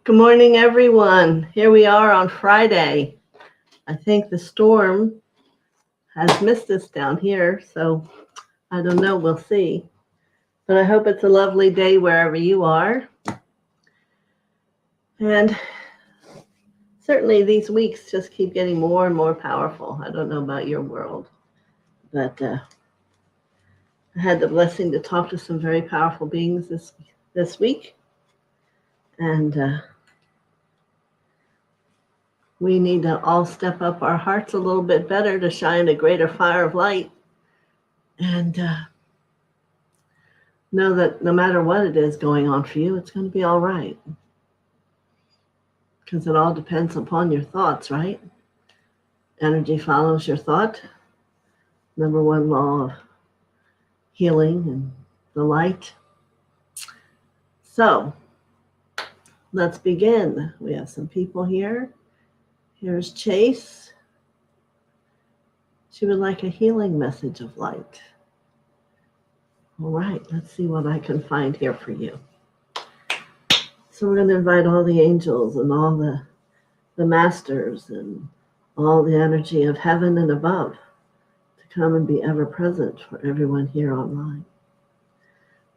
Good morning, everyone. Here we are on Friday. I think the storm has missed us down here, so I don't know. We'll see. But I hope it's a lovely day wherever you are. And certainly these weeks just keep getting more and more powerful. I don't know about your world, but I had the blessing to talk to some very powerful beings this week. And we need to all step up our hearts a little bit better to shine a greater fire of light. And know that no matter what it is going on for you, it's going to be all right. Because it all depends upon your thoughts, right? Energy follows your thought. Number one law of healing and the light. So let's begin. We have some people here. Here's Chase. She would like a healing message of light. All right, let's see what I can find here for you. So we're going to invite all the angels and all the masters and all the energy of heaven and above to come and be ever present for everyone here online,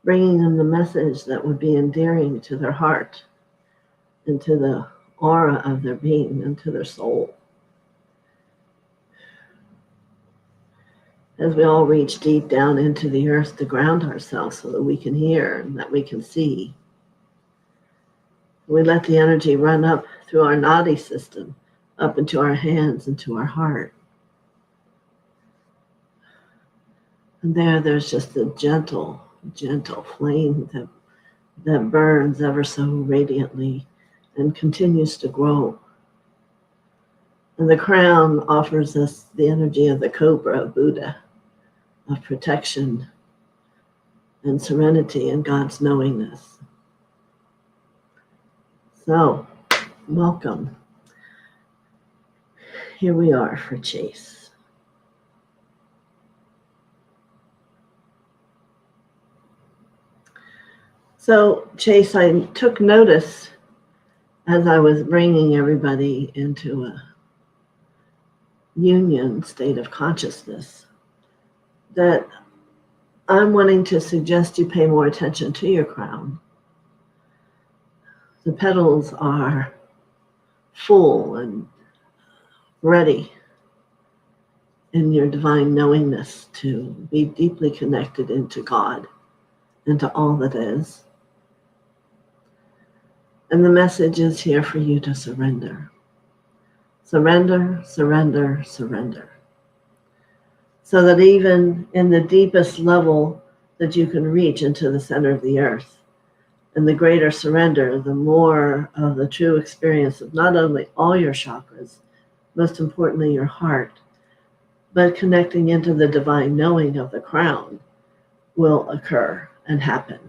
bringing them the message that would be endearing to their heart and to the aura of their being and to their soul. As we all reach deep down into the earth to ground ourselves so that we can hear and that we can see, we let the energy run up through our nadi system, up into our hands, into our heart. And there's just a gentle flame that burns ever so radiantly and continues to grow. And the crown offers us the energy of the cobra, of Buddha, of protection and serenity and God's knowingness. So, welcome. Here we are for Chase. So, Chase, I took notice as I was bringing everybody into a union state of consciousness that I'm wanting to suggest you pay more attention to your crown. The petals are full and ready in your divine knowingness to be deeply connected into God and to all that is. And the message is here for you to surrender. Surrender, surrender, surrender. So that even in the deepest level that you can reach into the center of the earth, and the greater surrender, the more of the true experience of not only all your chakras, most importantly your heart, but connecting into the divine knowing of the crown will occur and happen.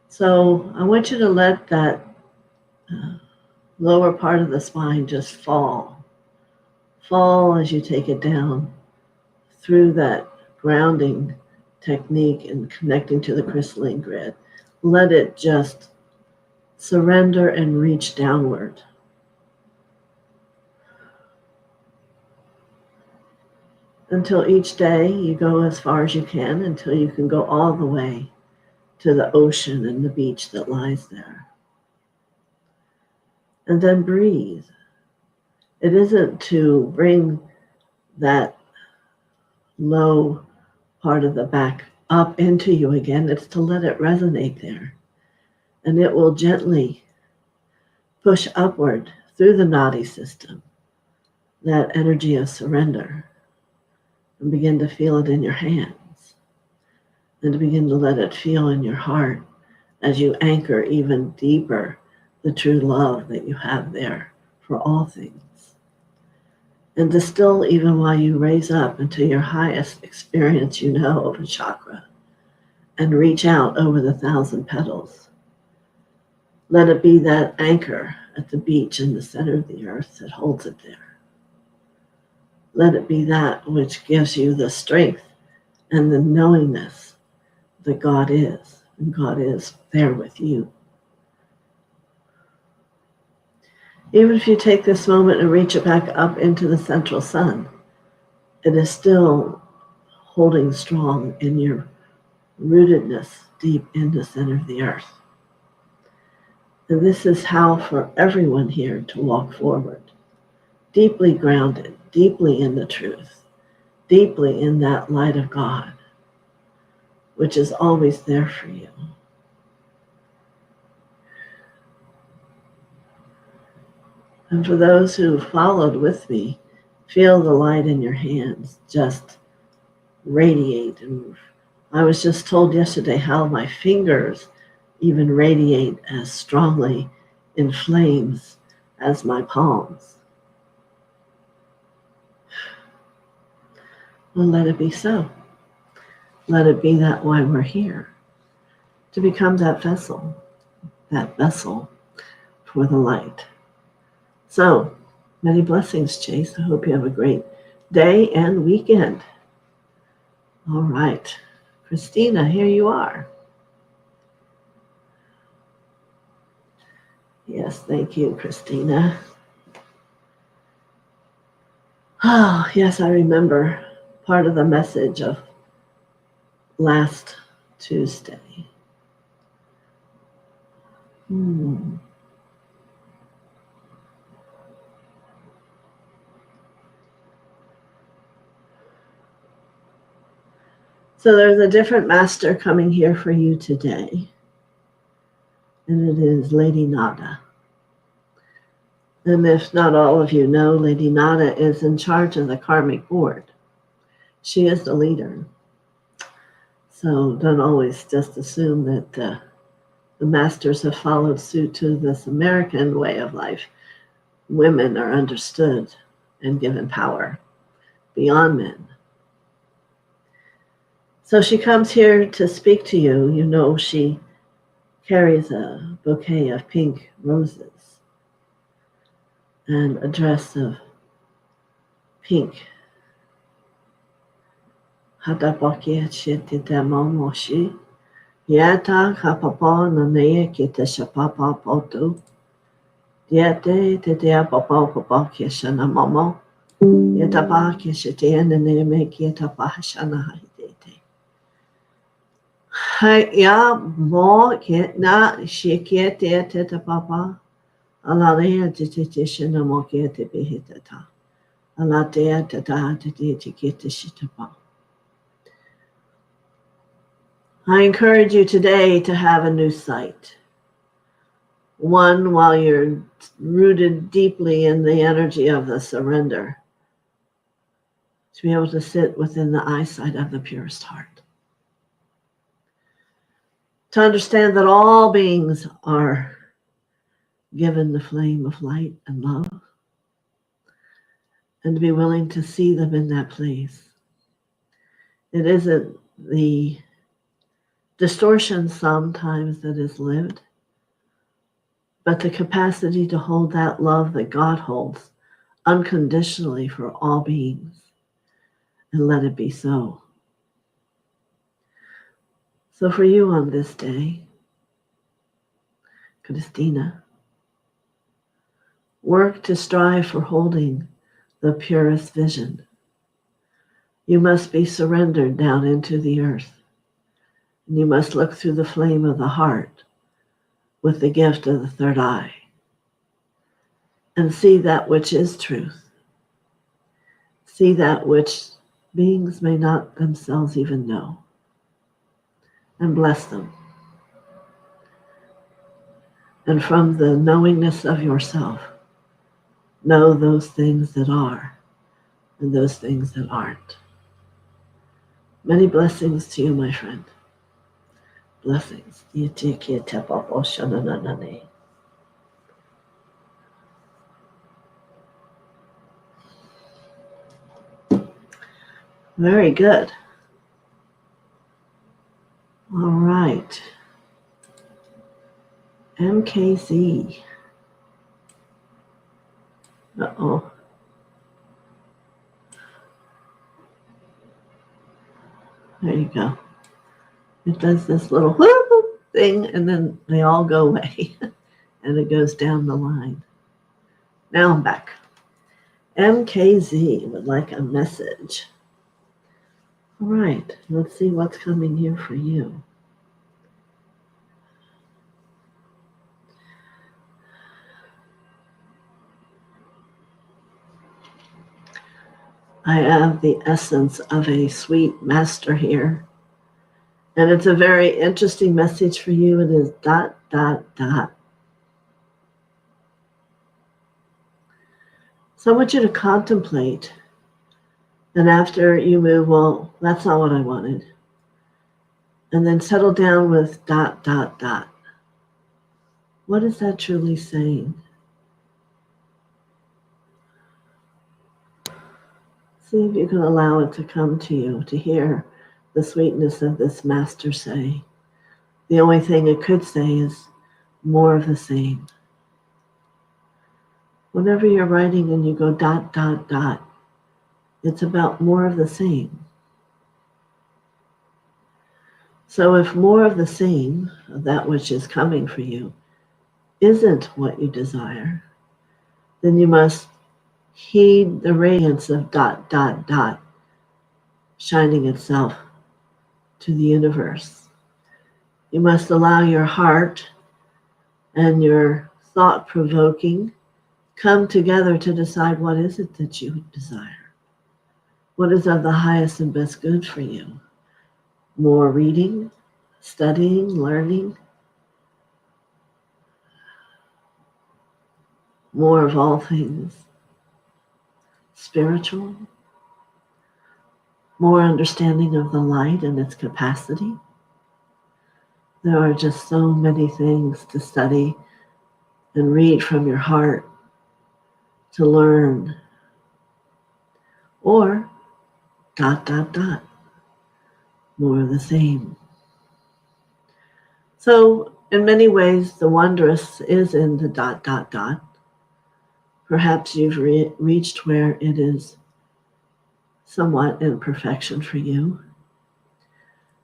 So I want you to let that lower part of the spine just fall as you take it down through that grounding technique and connecting to the crystalline grid. Let it just surrender and reach downward. Until each day you go as far as you can, until you can go all the way to the ocean and the beach that lies there. And then breathe. It isn't to bring that low part of the back up into you again. It's to let it resonate there. And it will gently push upward through the nadi system, that energy of surrender, and begin to feel it in your hands. And to begin to let it feel in your heart as you anchor even deeper the true love that you have there for all things. And distill even while you raise up into your highest experience you know of a chakra and reach out over the 1,000 petals. Let it be that anchor at the beach in the center of the earth that holds it there. Let it be that which gives you the strength and the knowingness that God is, and God is there with you. Even if you take this moment and reach it back up into the central sun, it is still holding strong in your rootedness deep in the center of the earth. And this is how for everyone here to walk forward, deeply grounded, deeply in the truth, deeply in that light of God, which is always there for you. And for those who followed with me, feel the light in your hands just radiate. And I was just told yesterday how my fingers even radiate as strongly in flames as my palms. Well, let it be so. Let it be that why we're here, to become that vessel for the light. So, many blessings, Chase. I hope you have a great day and weekend. All right. Christina, here you are. Yes, thank you, Christina. Oh, yes, I remember part of the message of last Tuesday. So there's a different master coming here for you today, and it is Lady Nada. And if not all of you know, Lady Nada is in charge of the karmic board. She is the leader. So don't always just assume that the masters have followed suit to this American way of life. Women are understood and given power beyond men. So she comes here to speak to you. You know, she carries a bouquet of pink roses and a dress of pink. Hadabakia chititamo moshi. Yata kapapa nanea kita shapapa poto. Diete te dea papa papa kishana momo. Yatapa kishitia naneme kietapa hashana haidete. Ya mo kietna shikiete teta papa. Alalea titishina mo kiete behitata. Alatea tata titi shitapa. I encourage you today to have a new sight. One, while you're rooted deeply in the energy of the surrender, to be able to sit within the eyesight of the purest heart. To understand that all beings are given the flame of light and love, and to be willing to see them in that place. It isn't the distortion sometimes that is lived, but the capacity to hold that love that God holds unconditionally for all beings, and let it be so. So for you on this day, Christina, work to strive for holding the purest vision. You must be surrendered down into the earth, and you must look through the flame of the heart with the gift of the third eye and see that which is truth. See that which beings may not themselves even know, and bless them. And from the knowingness of yourself, know those things that are and those things that aren't. Many blessings to you, my friend. Blessings. Very good. All right. MKZ. Uh-oh. There you go. It does this little thing, and then they all go away, and it goes down the line. Now I'm back. MKZ would like a message. All right, let's see what's coming here for you. I have the essence of a sweet master here. And it's a very interesting message for you. It is ... So I want you to contemplate. And after you move, well, that's not what I wanted. And then settle down with ... What is that truly saying? See if you can allow it to come to you, to hear the sweetness of this master say. The only thing it could say is more of the same. Whenever you're writing and you go ... it's about more of the same. So if more of the same, of that which is coming for you, isn't what you desire, then you must heed the radiance of ... shining itself to the universe. You must allow your heart and your thought-provoking come together to decide what is it that you desire. What is of the highest and best good for you? More reading, studying, learning, more of all things spiritual, more understanding of the light and its capacity. There are just so many things to study and read from your heart, to learn, or ... more of the same. So in many ways, the wondrous is in the ... Perhaps you've reached where it is somewhat in perfection for you.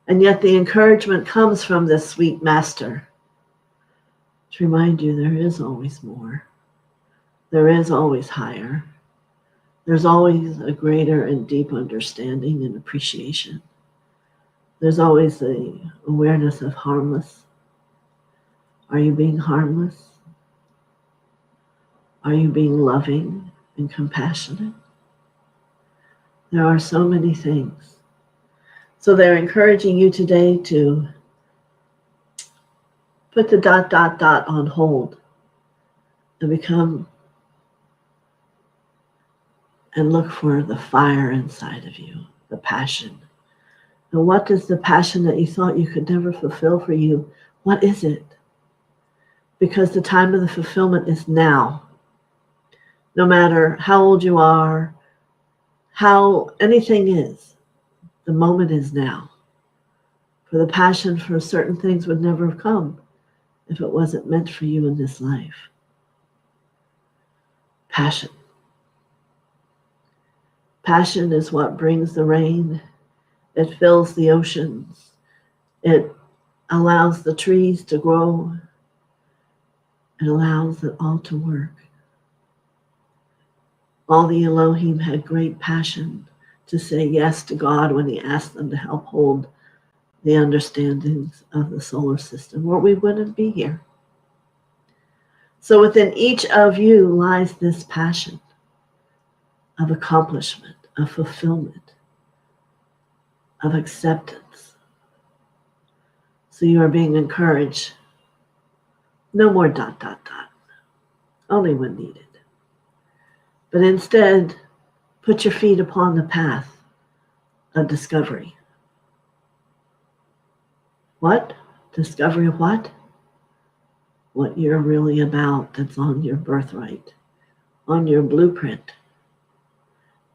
And yet the encouragement comes from this sweet master to remind you there is always more. There is always higher. There's always a greater and deep understanding and appreciation. There's always the awareness of harmless. Are you being harmless? Are you being loving and compassionate? There are so many things. So they're encouraging you today to put the ... on hold and become and look for the fire inside of you, the passion. And what is the passion that you thought you could never fulfill for you? What is it? Because the time of the fulfillment is now. No matter how old you are, how anything is, the moment is now. For the passion for certain things would never have come if it wasn't meant for you in this life. Passion. Passion is what brings the rain. It fills the oceans. It allows the trees to grow. It allows it all to work. All the Elohim had great passion to say yes to God when he asked them to help hold the understandings of the solar system, or we wouldn't be here. So within each of you lies this passion of accomplishment, of fulfillment, of acceptance. So you are being encouraged. No more ... only when needed. But instead, put your feet upon the path of discovery. What? Discovery of what? What you're really about that's on your birthright, on your blueprint.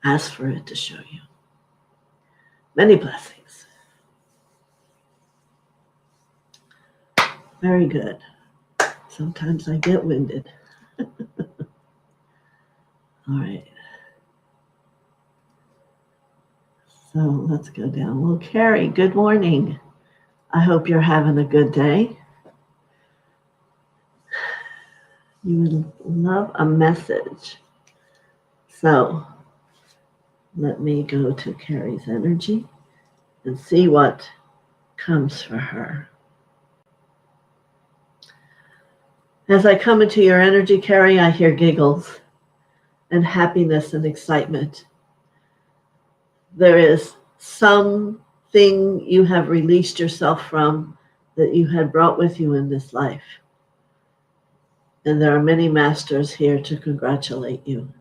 Ask for it to show you. Many blessings. Very good. Sometimes I get winded. All right. So let's go down. Well, Carrie, good morning. I hope you're having a good day. You would love a message. So let me go to Carrie's energy and see what comes for her. As I come into your energy, Carrie, I hear giggles and happiness and excitement. There is something you have released yourself from that you had brought with you in this life. And there are many masters here to congratulate you.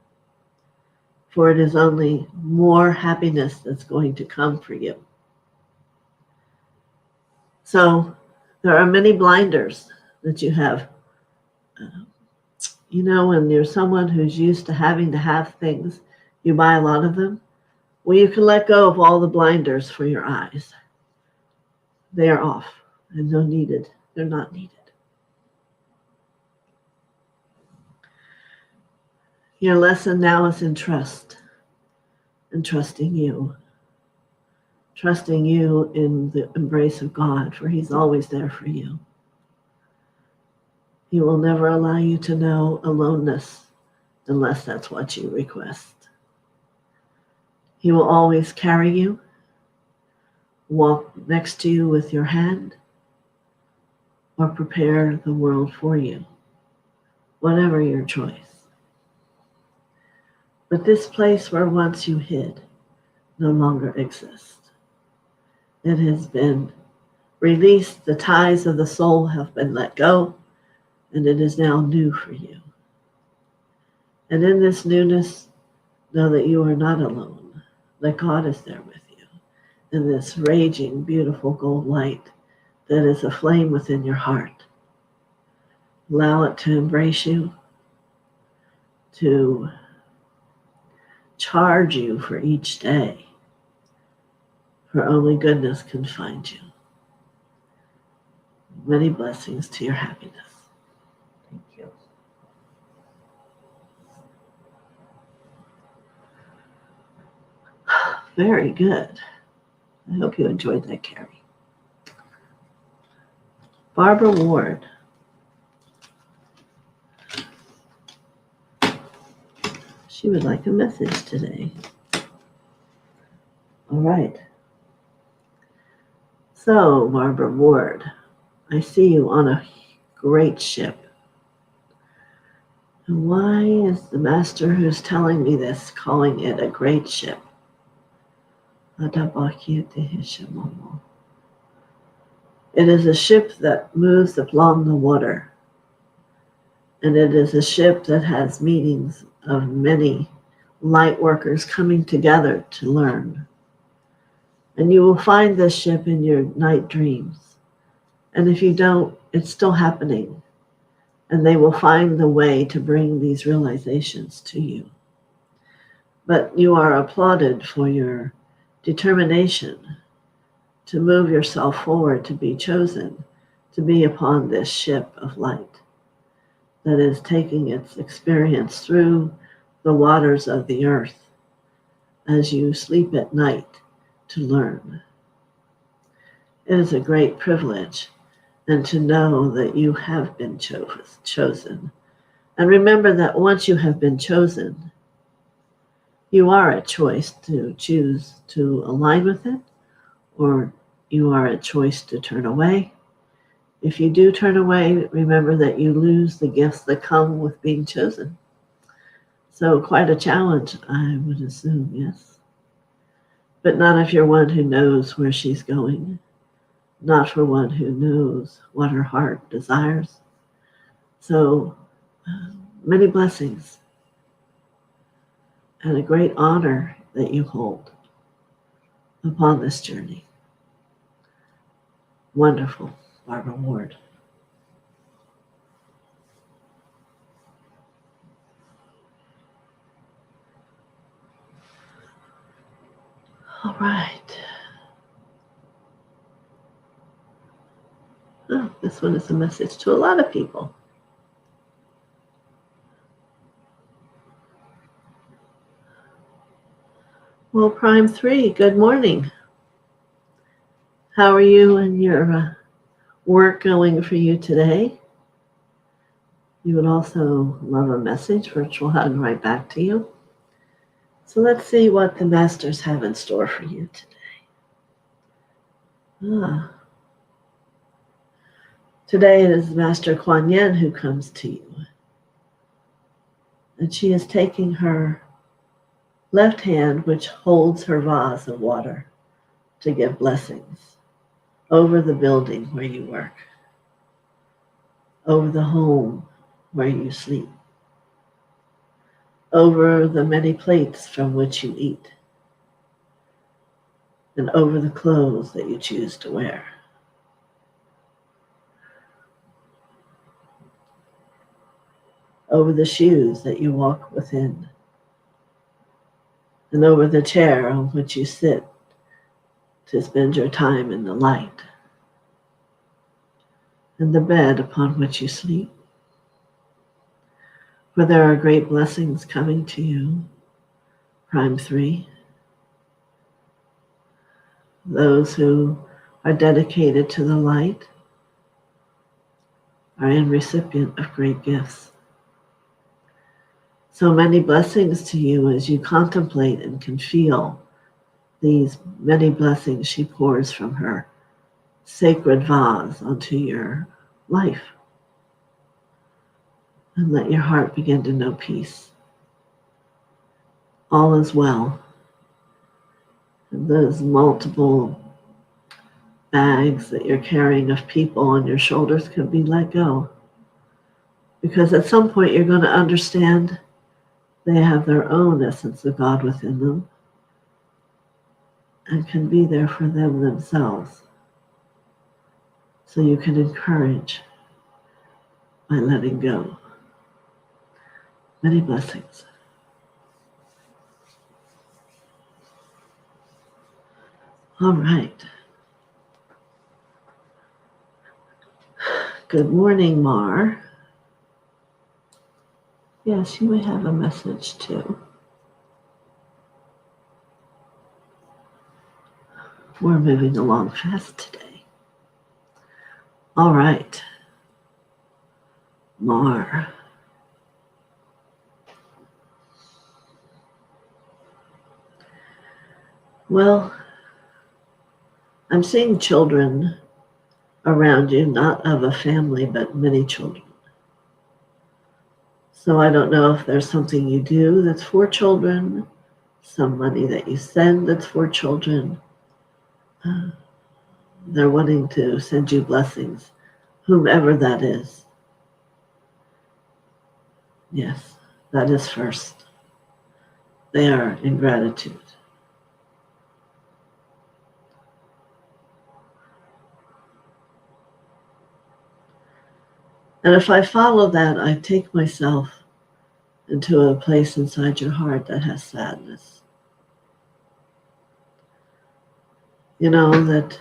For it is only more happiness that's going to come for you. So there are many blinders that you have. When you're someone who's used to having to have things, you buy a lot of them. Well, you can let go of all the blinders for your eyes. They are off and they're needed. They're not needed. Your lesson now is in trust and trusting you. Trusting you in the embrace of God, for He's always there for you. He will never allow you to know aloneness unless that's what you request. He will always carry you, walk next to you with your hand, or prepare the world for you, whatever your choice. But this place where once you hid no longer exists. It has been released, the ties of the soul have been let go, and it is now new for you. And in this newness, know that you are not alone, that God is there with you in this raging, beautiful gold light that is a flame within your heart. Allow it to embrace you, to charge you for each day, for only goodness can find you. Many blessings to your happiness. Thank you. Very good. I hope you enjoyed that, Carrie. Barbara Ward. She would like a message today. All right. So, Barbara Ward, I see you on a great ship. And why is the master who's telling me this calling it a great ship? It is a ship that moves along the water. And it is a ship that has meetings of many light workers coming together to learn. And you will find this ship in your night dreams. And if you don't, it's still happening. And they will find the way to bring these realizations to you. But you are applauded for your determination to move yourself forward, to be chosen, to be upon this ship of light that is taking its experience through the waters of the earth as you sleep at night to learn. It is a great privilege, and to know that you have been chosen. And remember that once you have been chosen, you are a choice to choose to align with it, or you are a choice to turn away. If you do turn away, remember that you lose the gifts that come with being chosen. So quite a challenge, I would assume, yes. But not if you're one who knows where she's going, not for one who knows what her heart desires. So many blessings and a great honor that you hold upon this journey. Wonderful, Barbara Ward. All right. Oh, this one is a message to a lot of people. Well, Prime 3, good morning. How are you and your work going for you today? You would also love a message, which will hug right back to you. So let's see what the masters have in store for you today. Today it is Master Kuan Yin who comes to you. And she is taking her left hand, which holds her vase of water, to give blessings over the building where you work, over the home where you sleep, over the many plates from which you eat, and over the clothes that you choose to wear. Over the shoes that you walk within, and over the chair on which you sit to spend your time in the light, and the bed upon which you sleep. For there are great blessings coming to you. Prime 3. Those who are dedicated to the light are in recipient of great gifts. So many blessings to you as you contemplate and can feel these many blessings she pours from her sacred vase onto your life. And let your heart begin to know peace. All is well. And those multiple bags that you're carrying of people on your shoulders can be let go. Because at some point you're going to understand they have their own essence of God within them and can be there for them themselves. So you can encourage by letting go. Many blessings. All right. Good morning, Mar. Yes, you may have a message too. We're moving along fast today. All right. Mar. Well, I'm seeing children around you, not of a family, but many children. So I don't know if there's something you do that's for children, some money that you send that's for children. They're wanting to send you blessings, whomever that is. Yes, that is first. They are in gratitude. And if I follow that, I take myself into a place inside your heart that has sadness. You know that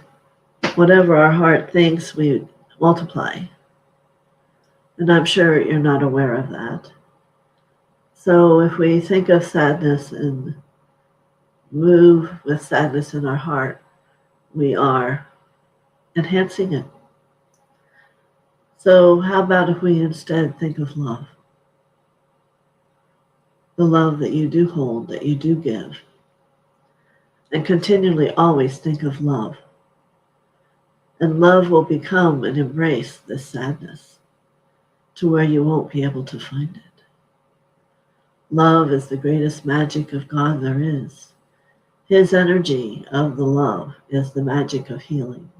whatever our heart thinks, we multiply. And I'm sure you're not aware of that. So if we think of sadness and move with sadness in our heart, we are enhancing it. So how about if we instead think of love? The love that you do hold, that you do give. And continually always think of love. And love will become and embrace this sadness to where you won't be able to find it. Love is the greatest magic of God there is. His energy of the love is the magic of healing.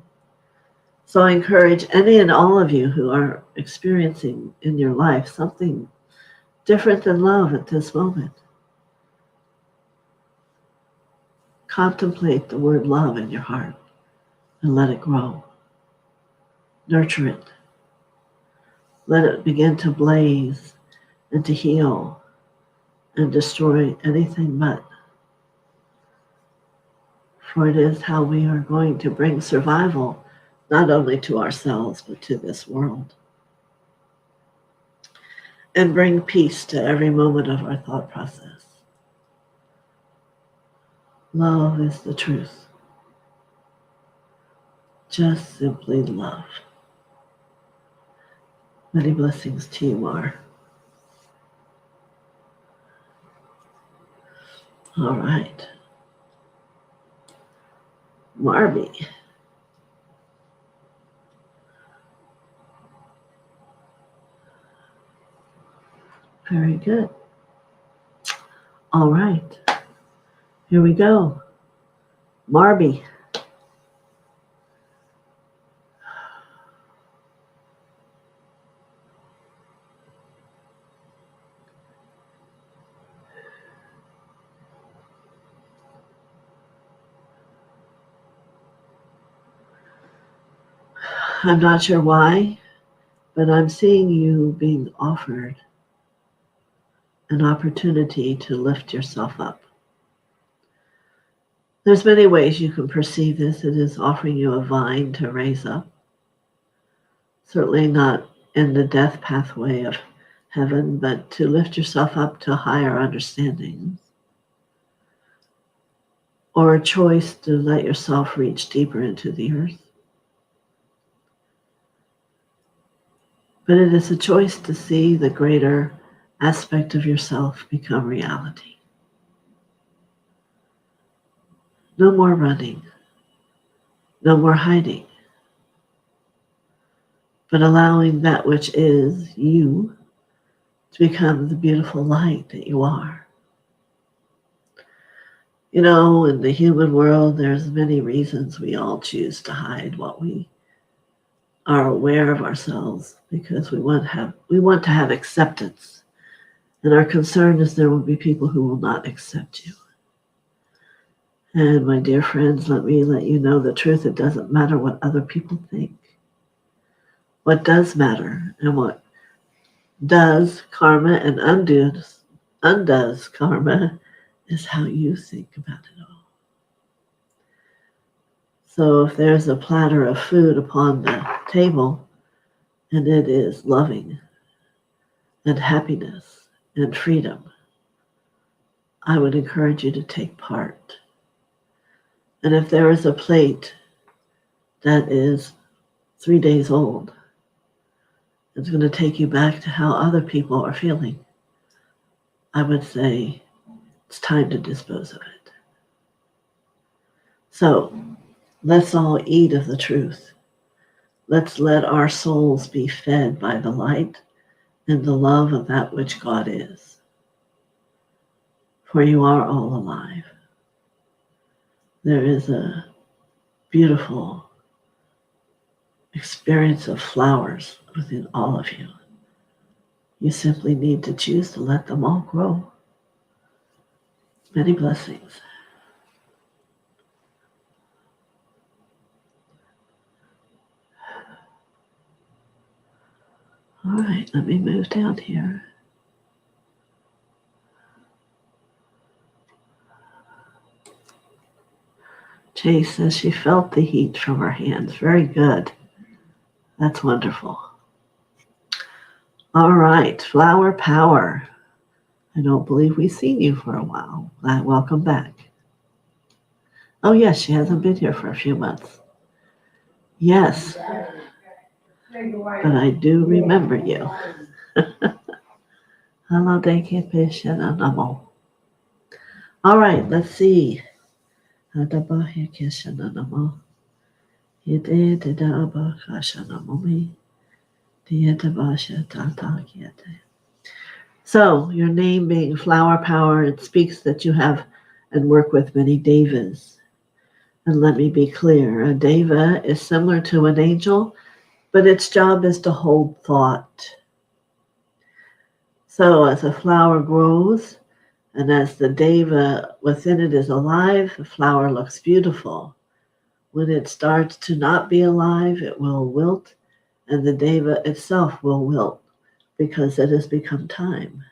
So I encourage any and all of you who are experiencing in your life something different than love at this moment. Contemplate the word love in your heart and let it grow. Nurture it. Let it begin to blaze and to heal and destroy anything but. For it is how we are going to bring survival not only to ourselves but to this world. And bring peace to every moment of our thought process. Love is the truth. Just simply love. Many blessings to you, Mar. All right. Marby. Very good. All right. Here we go. Marby. I'm not sure why, but I'm seeing you being offered an opportunity to lift yourself up. There's many ways you can perceive this. It is offering you a vine to raise up. Certainly not in the death pathway of heaven, but to lift yourself up to higher understandings. Or a choice to let yourself reach deeper into the earth. But it is a choice to see the greater aspect of yourself become reality. No more running, no more hiding, but allowing that which is you to become the beautiful light that you are. You know, in the human world, there's many reasons we all choose to hide what we are aware of ourselves, because we want to have acceptance. And our concern is there will be people who will not accept you. And my dear friends, let me let you know the truth. It doesn't matter what other people think. What does matter, and what does karma and undoes karma, is how you think about it all. So if there's a platter of food upon the table, and it is loving and happiness and freedom, I would encourage you to take part. And if there is a plate that is 3 days old, it's going to take you back to how other people are feeling, I would say it's time to dispose of it. So let's all eat of the truth. Let's let our souls be fed by the light and the love of that which God is. For you are all alive. There is a beautiful experience of flowers within all of you. You simply need to choose to let them all grow. Many blessings. All right, let me move down here. Chase says she felt the heat from her hands. Very good. That's wonderful. All right, Flower Power. I don't believe we've seen you for a while. Welcome back. Oh, yes, she hasn't been here for a few months. Yes, but I do remember you. Hello, all right, let's see. So, your name being Flower Power, it speaks that you have and work with many devas. And let me be clear, a deva is similar to an angel, but its job is to hold thought. So as a flower grows, and as the deva within it is alive, the flower looks beautiful. When it starts to not be alive, it will wilt, and the deva itself will wilt, because it has become time.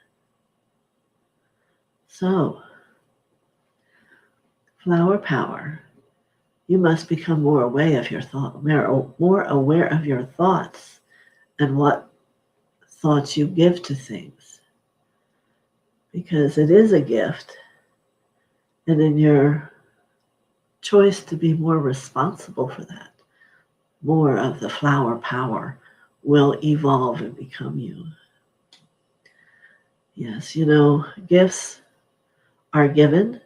So, Flower Power, you must become more aware of your thoughts and what thoughts you give to things, because it is a gift, and in your choice to be more responsible for that, more of the flower power will evolve and become you. Yes, gifts are given,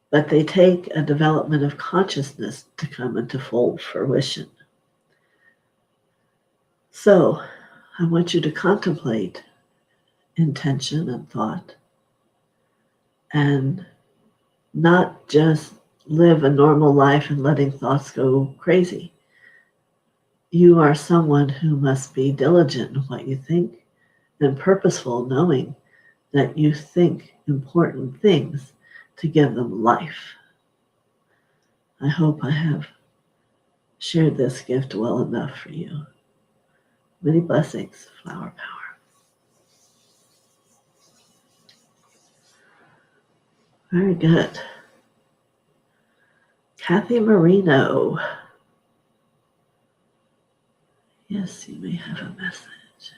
but they take a development of consciousness to come into full fruition. So I want you to contemplate intention and thought and not just live a normal life and letting thoughts go crazy. You are someone who must be diligent in what you think and purposeful, knowing that you think important things to give them life. I hope I have shared this gift well enough for you. Many blessings, Flower Power. Very good. Kathy Marino. Yes, you may have a message.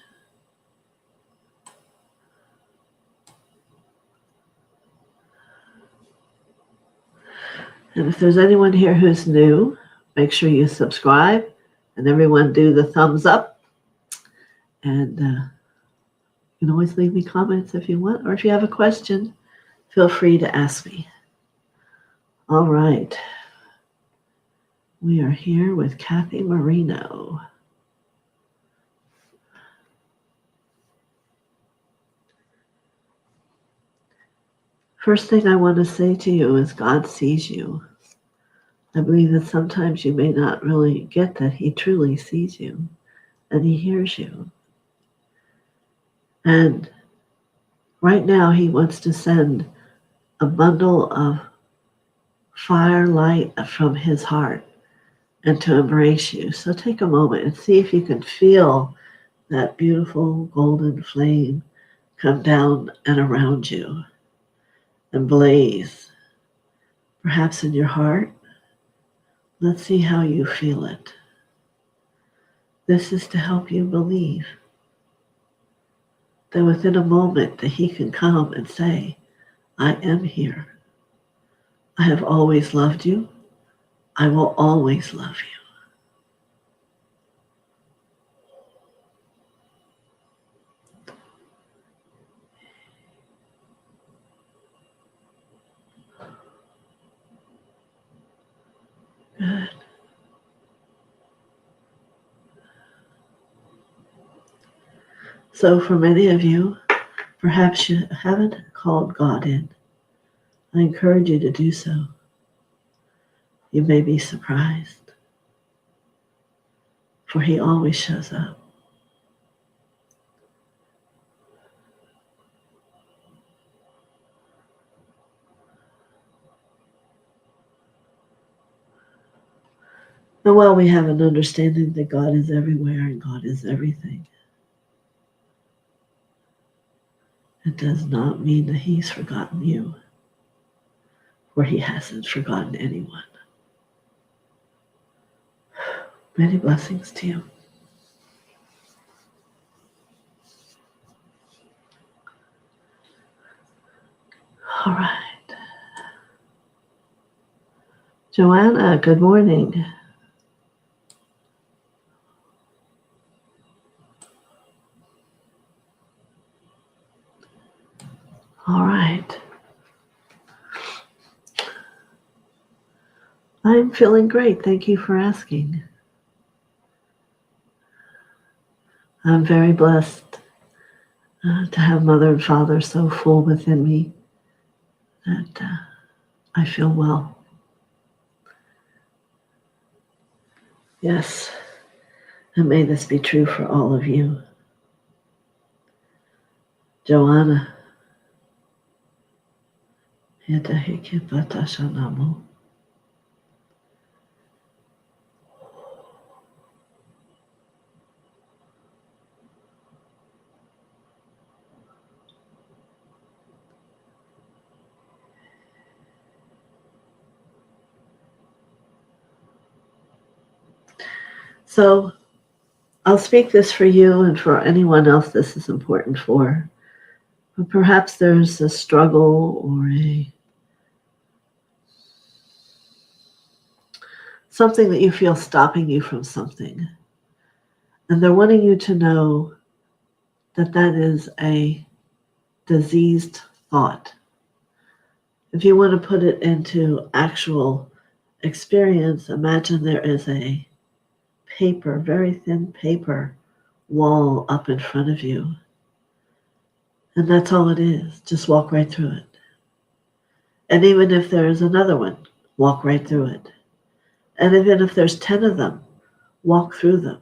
And if there's anyone here who's new, make sure you subscribe and everyone do the thumbs up. And you can always leave me comments if you want, or if you have a question, feel free to ask me. All right. We are here with Kathy Marino. First thing I want to say to you is God sees you. I believe that sometimes you may not really get that He truly sees you and He hears you. And right now He wants to send a bundle of fire light from His heart and to embrace you. So take a moment and see if you can feel that beautiful golden flame come down and around you and blaze, perhaps in your heart. Let's see how you feel it. This is to help you believe that within a moment that He can come and say, I am here. I have always loved you. I will always love you. Good. So for many of you, perhaps you haven't called God in. I encourage you to do so. You may be surprised, for He always shows up. And while we have an understanding that God is everywhere and God is everything, it does not mean that He's forgotten you, or He hasn't forgotten anyone. Many blessings to you. All right. Joanna, good morning. All right. I'm feeling great. Thank you for asking. I'm very blessed to have Mother and Father so full within me that I feel well. Yes, and may this be true for all of you. Joanna. So I'll speak this for you and for anyone else this is important for. But perhaps there's a struggle or something that you feel stopping you from something. And they're wanting you to know that that is a diseased thought. If you want to put it into actual experience, imagine there is a paper, very thin paper wall up in front of you. And that's all it is. Just walk right through it. And even if there is another one, walk right through it. And even if there's 10 of them, walk through them.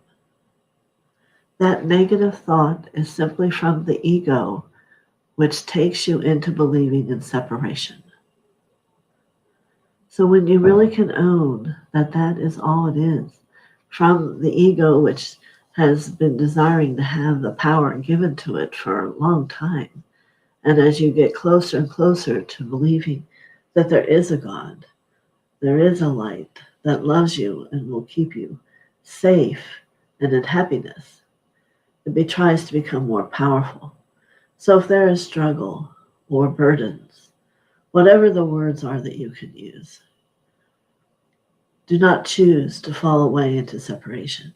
That negative thought is simply from the ego, which takes you into believing in separation. So when you really can own that that is all it is, from the ego, which has been desiring to have the power given to it for a long time, and as you get closer and closer to believing that there is a God, there is a light that loves you and will keep you safe and in happiness, it tries to become more powerful. So if there is struggle or burdens, whatever the words are that you can use, do not choose to fall away into separation.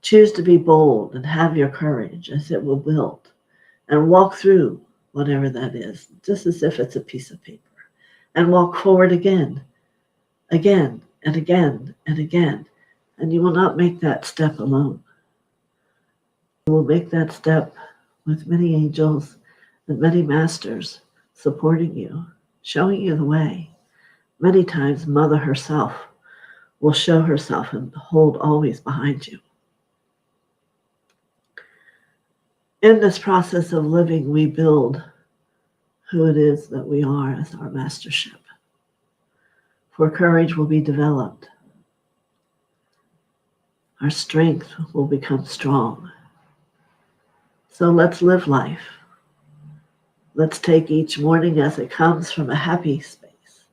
Choose to be bold and have your courage as it will build and walk through whatever that is, just as if it's a piece of paper, and walk forward again and again and again. And you will not make that step alone. You will make that step with many angels and many masters supporting you, showing you the way. Many times Mother herself will show herself and hold always behind you. In this process of living, we build who it is that we are as our mastership. For courage will be developed. Our strength will become strong. So let's live life. Let's take each morning as it comes from a happy space,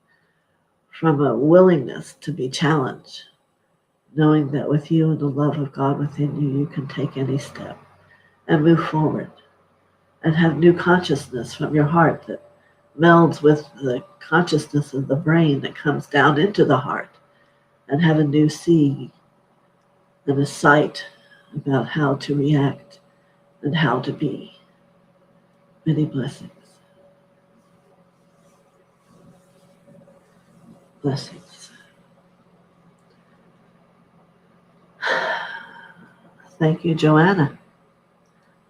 from a willingness to be challenged, knowing that with you and the love of God within you, you can take any step and move forward and have new consciousness from your heart that melds with the consciousness of the brain that comes down into the heart, and have a new seeing and a sight about how to react and how to be. Many blessings. Blessings. Thank you, Joanna.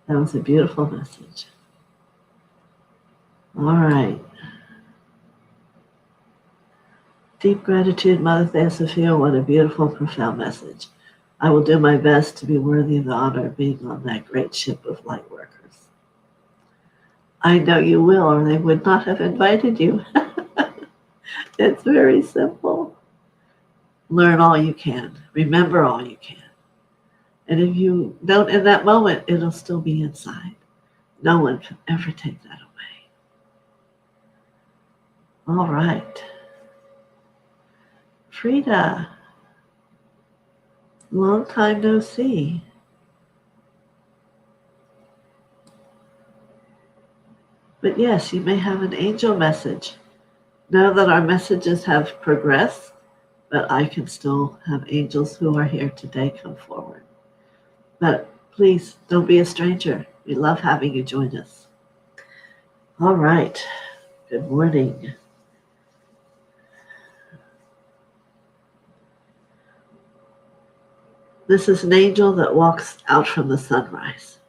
That was a beautiful message. All right. Deep gratitude, Mother TheoSophia. What a beautiful, profound message. I will do my best to be worthy of the honor of being on that great ship of light workers. I know you will, or they would not have invited you. It's very simple. Learn all you can. Remember all you can. And if you don't in that moment, it'll still be inside. No one can ever take that away. All right. Frida, long time no see. But yes, you may have an angel message. Know that our messages have progressed, but I can still have angels who are here today come forward. But please don't be a stranger. We love having you join us. All right. Good morning. This is an angel that walks out from the sunrise,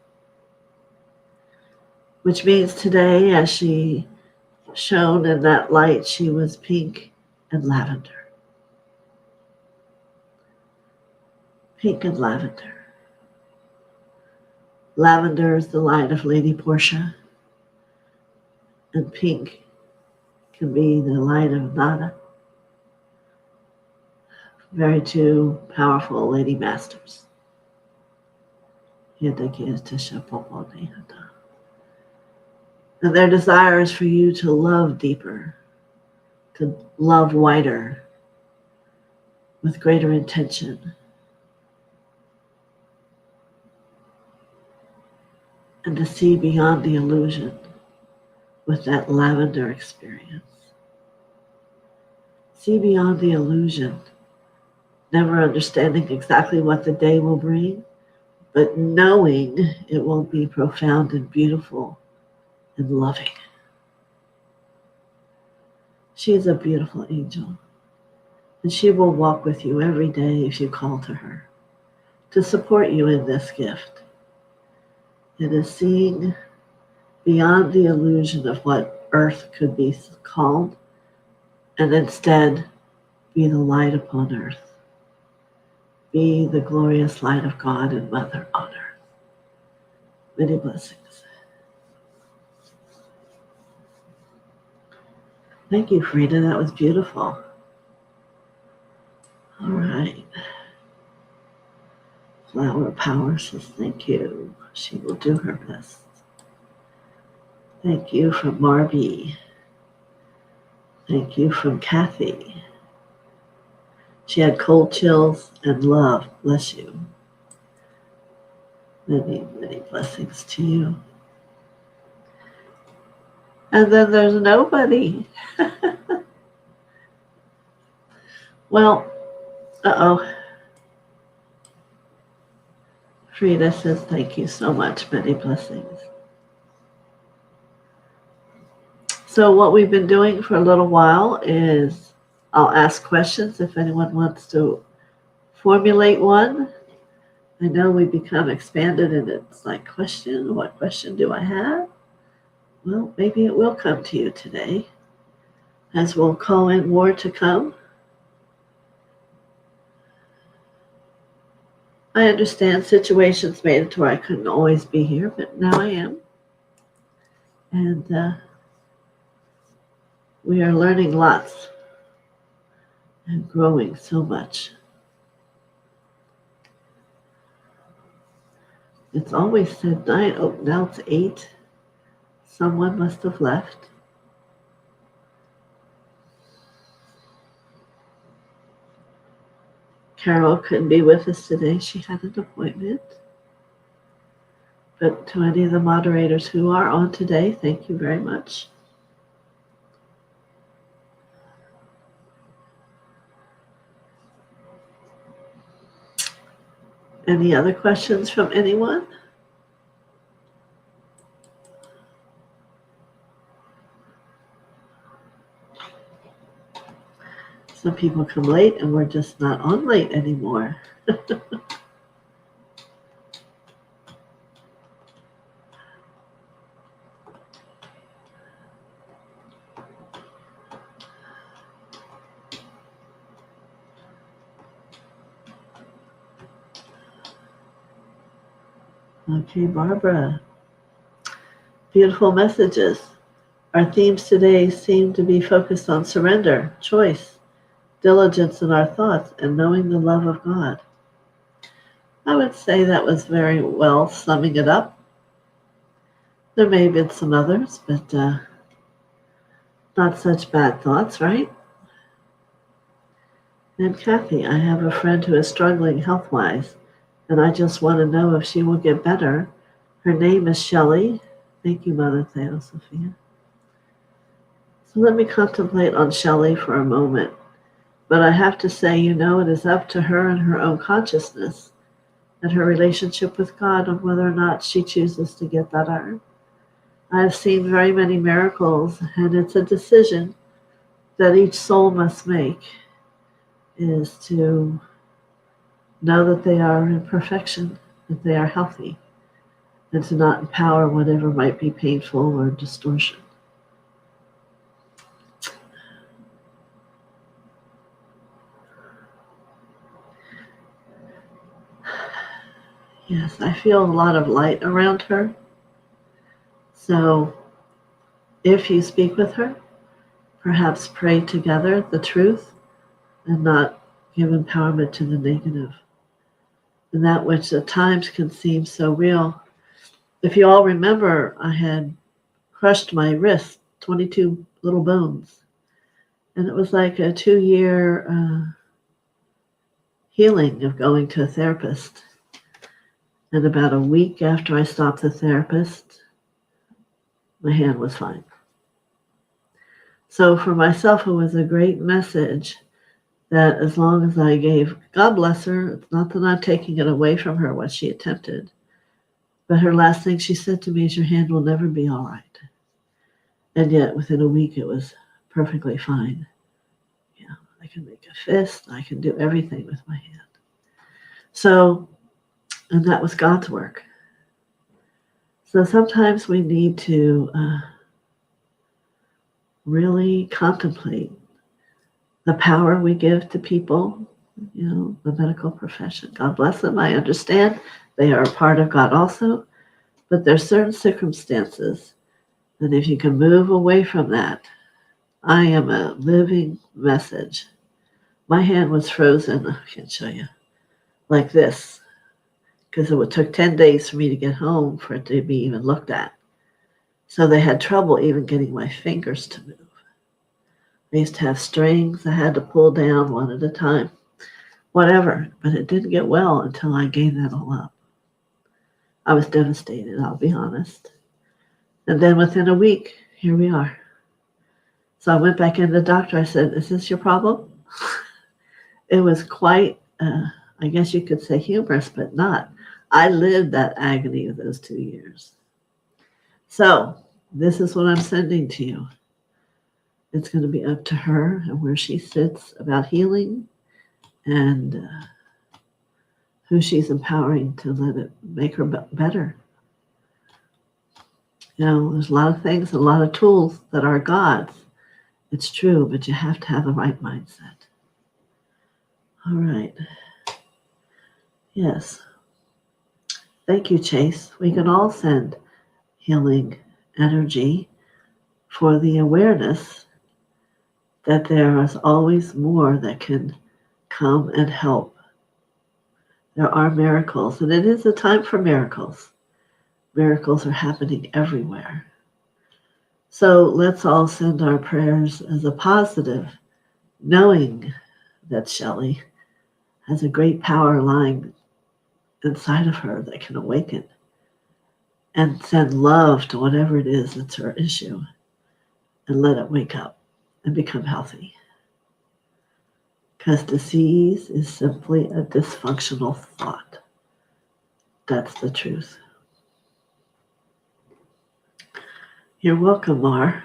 which means today, as she shone in that light, she was pink and lavender. Pink and lavender. Lavender is the light of Lady Portia, and pink can be the light of Nada. Very two powerful lady masters. And their desire is for you to love deeper, to love wider, with greater intention, and to see beyond the illusion with that lavender experience. See beyond the illusion, never understanding exactly what the day will bring, but knowing it will be profound and beautiful and loving. She is a beautiful angel, and she will walk with you every day if you call to her to support you in this gift. It is seeing beyond the illusion of what earth could be called, and instead be the light upon earth. Be the glorious light of God and Mother on earth. Many blessings. Thank you, Frida. That was beautiful. All right. Flower Power says thank you. She will do her best. Thank you from Marby. Thank you from Kathy. She had cold chills and love. Bless you. Many, many blessings to you. And then there's nobody. Well, Frida says thank you so much. Many blessings. So what we've been doing for a little while is I'll ask questions if anyone wants to formulate one. I know we become expanded and it's like question, what question do I have? Well, maybe it will come to you today as we'll call in more to come. I understand situations made it to where I couldn't always be here, but now I am. And we are learning lots and growing so much. It's always said 9. Oh, now it's 8. Someone must have left. Carol couldn't be with us today. She had an appointment. But to any of the moderators who are on today, thank you very much. Any other questions from anyone? Some people come late and we're just not on late anymore. Okay, Barbara. Beautiful messages. Our themes today seem to be focused on surrender, choice, diligence in our thoughts, and knowing the love of God. I would say that was very well summing it up. There may have been some others, but not such bad thoughts, right? And Kathy, I have a friend who is struggling health-wise, and I just want to know if she will get better. Her name is Shelley. Thank you, Mother TheoSophia. So let me contemplate on Shelley for a moment. But I have to say, it is up to her and her own consciousness and her relationship with God on whether or not she chooses to get better. I have seen very many miracles, and it's a decision that each soul must make, is to know that they are in perfection, that they are healthy, and to not empower whatever might be painful or distortion. Yes, I feel a lot of light around her. So if you speak with her, perhaps pray together the truth and not give empowerment to the negative. And that which at times can seem so real. If you all remember, I had crushed my wrist, 22 little bones. And it was like a 2-year healing of going to a therapist. And about a week after I stopped the therapist, my hand was fine. So for myself, it was a great message that as long as I gave, God bless her, it's not that I'm taking it away from her what she attempted, but her last thing she said to me is, your hand will never be all right. And yet within a week it was perfectly fine. Yeah, I can make a fist, I can do everything with my hand. So, and that was God's work. So sometimes we need to really contemplate the power we give to people, the medical profession. God bless them. I understand they are a part of God also, but there's certain circumstances that if you can move away from that, I am a living message. My hand was frozen, I can show you, like this, because it took 10 days for me to get home for it to be even looked at. So they had trouble even getting my fingers to move. I used to have strings I had to pull down one at a time, whatever, but it didn't get well until I gave that all up. I was devastated, I'll be honest. And then within a week, here we are. So I went back in to the doctor. I said, is this your problem? It was quite, I guess you could say humorous, but not. I lived that agony of those 2 years. So this is what I'm sending to you. It's going to be up to her and where she sits about healing and who she's empowering to let it make her better. There's a lot of things, a lot of tools that are God's. It's true, but you have to have the right mindset. All right. Yes. Thank you, Chase. We can all send healing energy for the awareness that there is always more that can come and help. There are miracles, and it is a time for miracles. Miracles are happening everywhere. So let's all send our prayers as a positive, knowing that Shelley has a great power lying inside of her that can awaken and send love to whatever it is that's her issue and let it wake up and become healthy. Because disease is simply a dysfunctional thought. That's the truth. You're welcome, Mar.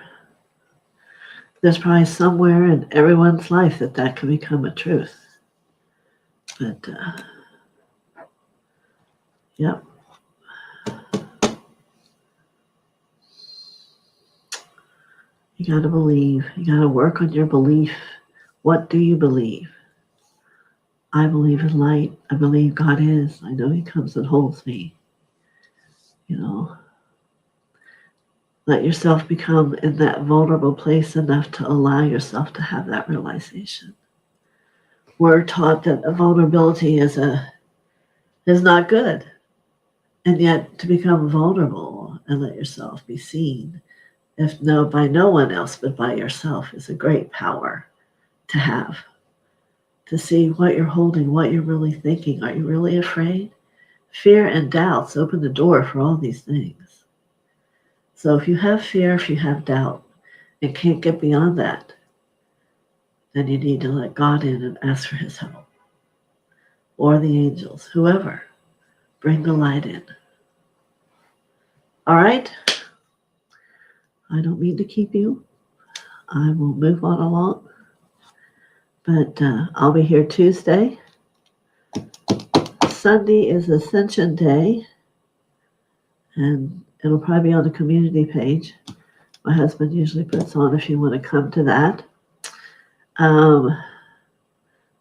There's probably somewhere in everyone's life that can become a truth. But, yep. You got to believe. You got to work on your belief. What do you believe? I believe in light. I believe God is. I know He comes and holds me. Let yourself become in that vulnerable place enough to allow yourself to have that realization. We're taught that a vulnerability is not good. And yet to become vulnerable and let yourself be seen, by no one else but by yourself, is a great power to have. To see what you're holding, what you're really thinking. Are you really afraid? Fear and doubts open the door for all these things. So if you have fear, if you have doubt, and can't get beyond that, then you need to let God in and ask for His help. Or the angels, whoever. Bring the light in. All right? I don't mean to keep you. I will move on along. But I'll be here Tuesday. Sunday is Ascension Day. And it'll probably be on the community page. My husband usually puts on if you want to come to that.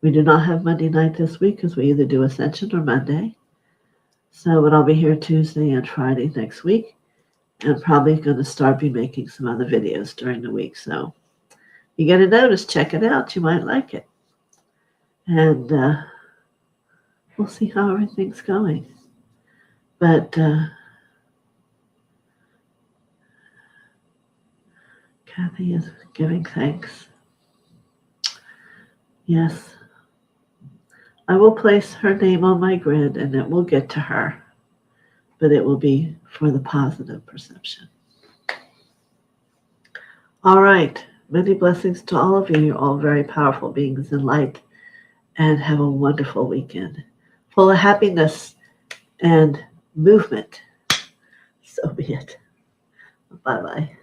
We do not have Monday night this week because we either do Ascension or Monday. But I'll be here Tuesday and Friday next week. And probably going to start making some other videos during the week. So you get a notice, check it out. You might like it. And we'll see how everything's going. But Kathy is giving thanks. Yes. I will place her name on my grid and it will get to her. But it will be for the positive perception. All right. Many blessings to all of you. You're all very powerful beings in light. and have a wonderful weekend full of happiness and movement. So be it. Bye bye.